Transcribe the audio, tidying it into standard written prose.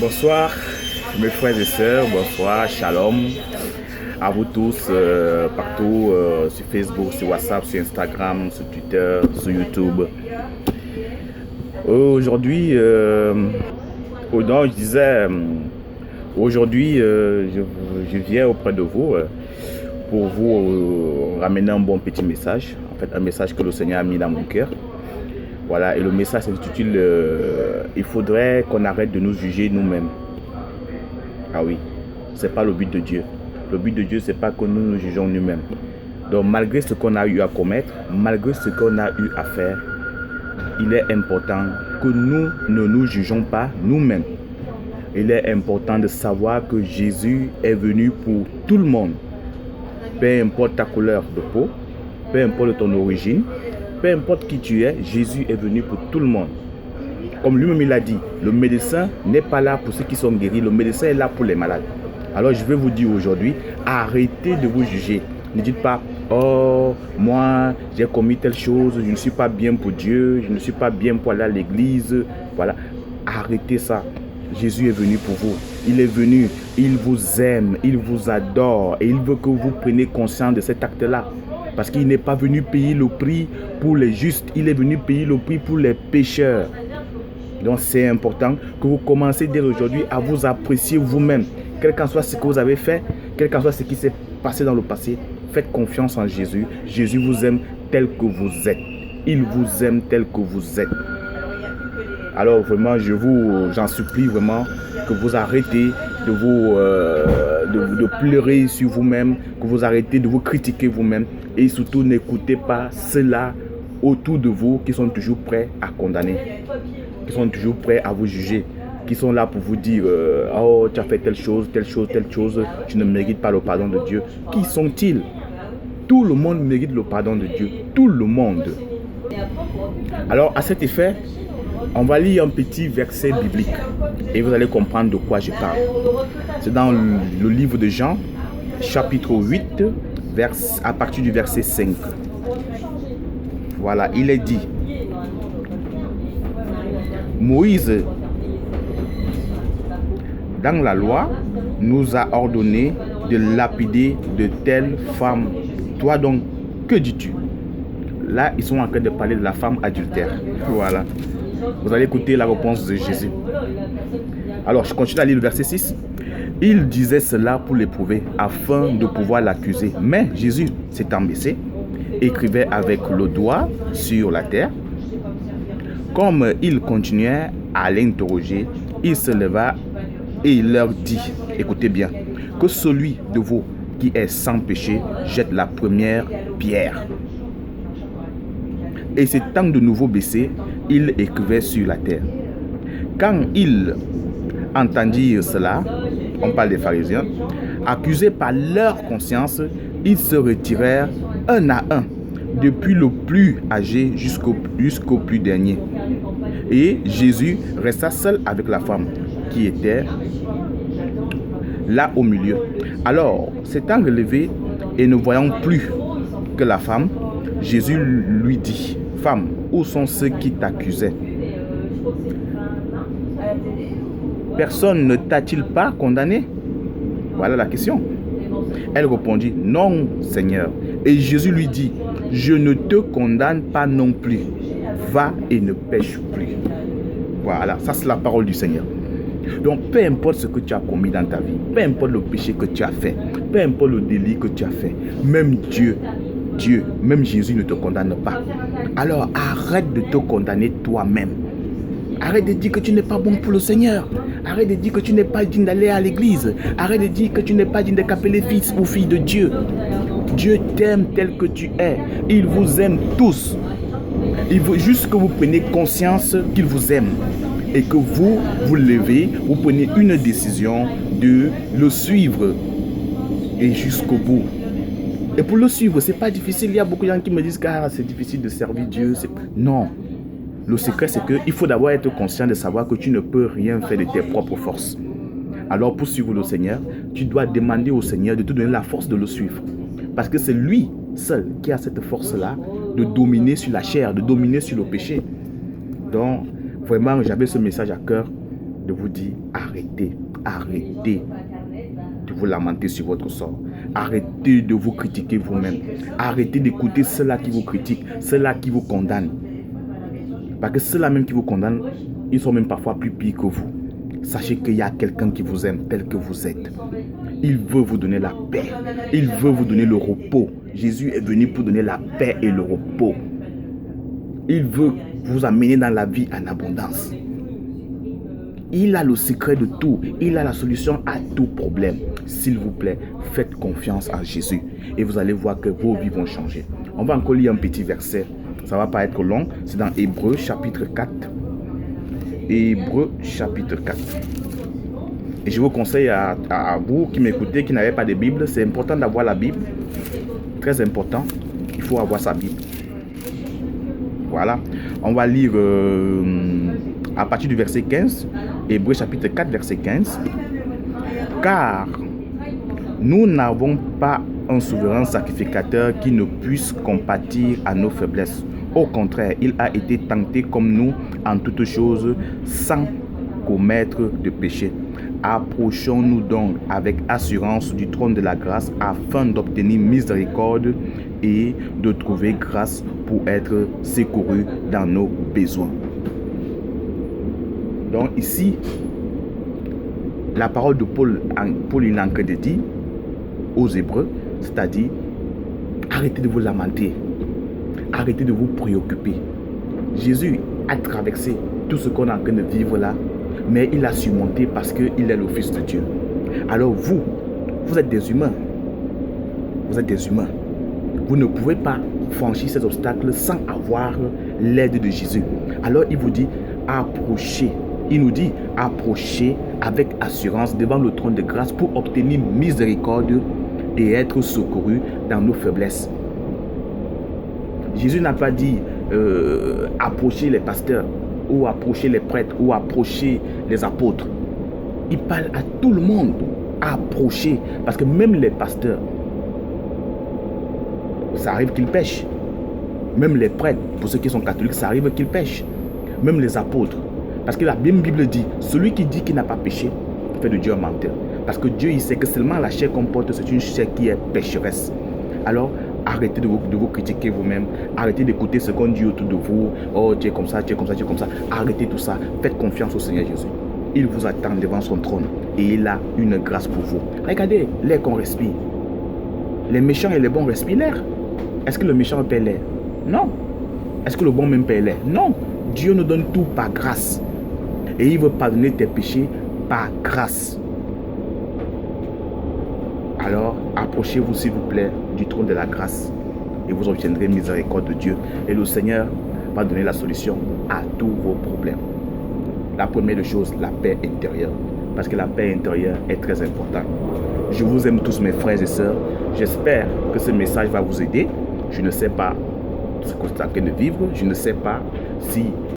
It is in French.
Bonsoir mes frères et sœurs, bonsoir, shalom à vous tous partout sur Facebook, sur WhatsApp, sur Instagram, sur Twitter, sur YouTube. Aujourd'hui, je viens auprès de vous pour vous ramener un bon petit message, en fait un message que le Seigneur a mis dans mon cœur. Voilà, et le message s'intitule il faudrait qu'on arrête de nous juger nous-mêmes. Ah oui, c'est pas le but de Dieu. Le but de Dieu, c'est pas que nous nous jugeons nous-mêmes. Donc malgré ce qu'on a eu à commettre, malgré ce qu'on a eu à faire, il est important que nous ne nous jugeons pas nous-mêmes. Il est important de savoir que Jésus est venu pour tout le monde. Peu importe ta couleur de peau, peu importe ton origine, peu importe qui tu es, Jésus est venu pour tout le monde. Comme lui-même il a dit, le médecin n'est pas là pour ceux qui sont guéris, le médecin est là pour les malades. Alors je vais vous dire aujourd'hui, arrêtez de vous juger. Ne dites pas, oh, moi j'ai commis telle chose, je ne suis pas bien pour Dieu, je ne suis pas bien pour aller à l'église. Voilà, arrêtez ça. Jésus est venu pour vous. Il est venu, il vous aime, il vous adore et il veut que vous preniez conscience de cet acte-là. Parce qu'il n'est pas venu payer le prix pour les justes, il est venu payer le prix pour les pécheurs. Donc c'est important que vous commencez dès aujourd'hui à vous apprécier vous-même. Quel qu'en soit ce que vous avez fait, quel qu'en soit ce qui s'est passé dans le passé, faites confiance en Jésus. Jésus vous aime tel que vous êtes. Il vous aime tel que vous êtes. Alors vraiment, j'en supplie vraiment que vous arrêtez de pleurer sur vous-même, que vous arrêtez de vous critiquer vous-même et surtout n'écoutez pas ceux-là autour de vous qui sont toujours prêts à condamner, qui sont toujours prêts à vous juger, qui sont là pour vous dire oh tu as fait telle chose, tu ne mérites pas le pardon de Dieu. Qui sont-ils? Tout le monde mérite le pardon de Dieu, tout le monde. Alors à cet effet, on va lire un petit verset biblique et vous allez comprendre de quoi je parle. C'est dans le livre de Jean, chapitre 8, à partir du verset 5. Voilà, il est dit, Moïse, dans la loi, nous a ordonné de lapider de telles femmes. Toi donc, que dis-tu? Là, ils sont en train de parler de la femme adultère. Voilà. Vous allez écouter la réponse de Jésus. Alors, je continue à lire le verset 6. Il disait cela pour l'éprouver, afin de pouvoir l'accuser. Mais Jésus s'étant baissé, écrivait avec le doigt sur la terre. Comme il continuait à l'interroger, il se leva et il leur dit, écoutez bien, que celui de vous qui est sans péché jette la première pierre. Et s'étant de nouveau baissé, il écrivait sur la terre. Quand ils entendirent cela, on parle des pharisiens, accusés par leur conscience, ils se retirèrent un à un, depuis le plus âgé jusqu'au plus dernier. Et Jésus resta seul avec la femme qui était là au milieu. Alors, s'étant relevé et ne voyant plus que la femme, Jésus lui dit, « Femme, où sont ceux qui t'accusaient? Personne ne t'a-t-il pas condamné ?» Voilà la question. Elle répondit, « Non, Seigneur. » Et Jésus lui dit, « Je ne te condamne pas non plus. Va et ne pêche plus. » Voilà, ça c'est la parole du Seigneur. Donc, peu importe ce que tu as commis dans ta vie, peu importe le péché que tu as fait, peu importe le délit que tu as fait, même Dieu, même Jésus ne te condamne pas. Alors, arrête de te condamner toi-même. Arrête de dire que tu n'es pas bon pour le Seigneur. Arrête de dire que tu n'es pas digne d'aller à l'église. Arrête de dire que tu n'es pas digne de t'appeler fils ou fille de Dieu. Dieu t'aime tel que tu es. Il vous aime tous. Il veut juste que vous preniez conscience qu'il vous aime. Et que vous levez, vous prenez une décision de le suivre. Et jusqu'au bout. Et pour le suivre, c'est pas difficile. Il y a beaucoup de gens qui me disent que c'est difficile de servir Dieu. Non. Le secret, c'est qu'il faut d'abord être conscient de savoir que tu ne peux rien faire de tes propres forces. Alors, pour suivre le Seigneur, tu dois demander au Seigneur de te donner la force de le suivre. Parce que c'est lui seul qui a cette force-là de dominer sur la chair, de dominer sur le péché. Donc, vraiment, j'avais ce message à cœur de vous dire arrêtez de vous lamenter sur votre sort. Arrêtez de vous critiquer vous-même. Arrêtez d'écouter ceux-là qui vous critiquent, ceux-là qui vous condamnent. Parce que ceux-là même qui vous condamnent, ils sont même parfois plus pires que vous. Sachez qu'il y a quelqu'un qui vous aime tel que vous êtes. Il veut vous donner la paix. Il veut vous donner le repos. Jésus est venu pour donner la paix et le repos. Il veut vous amener dans la vie en abondance. Il a le secret de tout. Il a la solution à tout problème. S'il vous plaît, faites confiance en Jésus. Et vous allez voir que vos vies vont changer. On va encore lire un petit verset. Ça ne va pas être long. C'est dans Hébreux chapitre 4. Hébreux chapitre 4. Et je vous conseille à vous qui m'écoutez, qui n'avez pas de Bible, c'est important d'avoir la Bible. Très important. Il faut avoir sa Bible. Voilà. On va lire à partir du verset 15. Hébreux chapitre 4, verset 15. Car nous n'avons pas un souverain sacrificateur qui ne puisse compatir à nos faiblesses. Au contraire, il a été tenté comme nous en toutes choses sans commettre de péché. Approchons-nous donc avec assurance du trône de la grâce afin d'obtenir miséricorde et de trouver grâce pour être secouru dans nos besoins. Donc ici, la parole de Paul il est en train de dire aux Hébreux, c'est-à-dire arrêtez de vous lamenter, arrêtez de vous préoccuper. Jésus a traversé tout ce qu'on est en train de vivre là, mais il a surmonté parce qu'il est le Fils de Dieu. Alors vous êtes des humains. Vous êtes des humains. Vous ne pouvez pas franchir ces obstacles sans avoir l'aide de Jésus. Alors il vous dit, approchez. Il nous dit, approchez avec assurance devant le trône de grâce pour obtenir miséricorde et être secouru dans nos faiblesses. Jésus n'a pas dit, approchez les pasteurs, ou approchez les prêtres, ou approchez les apôtres. Il parle à tout le monde. Approchez. Parce que même les pasteurs, ça arrive qu'ils pêchent. Même les prêtres, pour ceux qui sont catholiques, ça arrive qu'ils pêchent. Même les apôtres. Parce que la Bible dit, celui qui dit qu'il n'a pas péché, fait de Dieu un menteur. Parce que Dieu, il sait que seulement la chair qu'on porte, c'est une chair qui est pécheresse. Alors, arrêtez de vous critiquer vous-même. Arrêtez d'écouter ce qu'on dit autour de vous. Oh, tu es comme ça, tu es comme ça, tu es comme ça. Arrêtez tout ça. Faites confiance au Seigneur Jésus. Il vous attend devant son trône. Et il a une grâce pour vous. Regardez l'air qu'on respire. Les méchants et les bons respirent l'air. Est-ce que le méchant paie l'air? Non. Est-ce que le bon même paie l'air? Non. Dieu nous donne tout par grâce. Et il veut pardonner tes péchés par grâce. Alors, approchez-vous s'il vous plaît du trône de la grâce et vous obtiendrez miséricorde de Dieu. Et le Seigneur va donner la solution à tous vos problèmes. La première des choses, la paix intérieure. Parce que la paix intérieure est très importante. Je vous aime tous mes frères et sœurs. J'espère que ce message va vous aider. Je ne sais pas ce que vous êtes en train de vivre. Je ne sais pas si